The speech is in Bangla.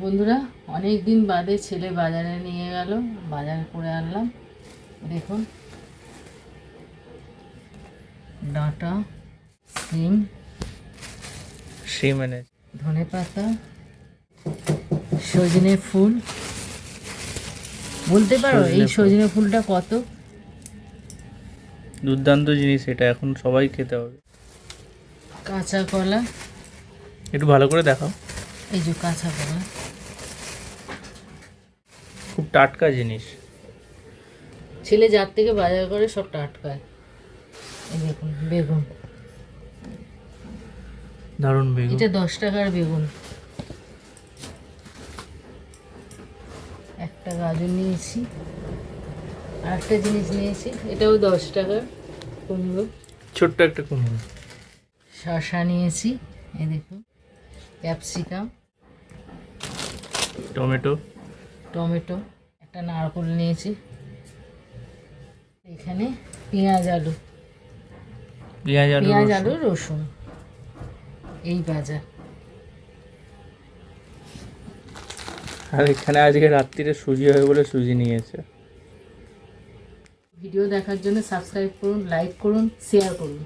বন্ধুরা, অনেক দিন বাদে ছেলে বাজারে নিয়ে গেল, বাজার করে আনলাম। দেখুন, ডাঁটা, শিম এনেছে, ধনে পাতা, সজনে ফুল। বলতে পারো এই সজনে ফুলটা কত? দুর্দান্ত জিনিস, এটা এখন সবাই খেতে হবে। কাঁচা কলা, একটু ভালো করে দেখাও। এই যে কাঁচা কলা, খুব টাটকা জিনিস। ছেলে যার থেকে বাজার করে সব টাটকায়। এই দেখুন বেগুন, দারুণ বেগুন। এটা 10 টাকার বেগুন। একটা গাজর নিয়েছি, আর একটা জিনিস নিয়েছি, এটাও 10 টাকার, কুমড়ো। ছোট্ট একটা কুমড়ো। শসা নিয়েছি, এই দেখুন, ক্যাপসিকাম, টমেটো, একটা নারকেল নিয়েছি। এখানে পেঁয়াজ আলু, রসুন, এই বাজার। আর এখানে আজকে রাত্রিরে সুজি হবে বলে সুজি নিয়েছে। ভিডিও দেখার জন্য সাবস্ক্রাইব করুন, লাইক করুন, শেয়ার করুন।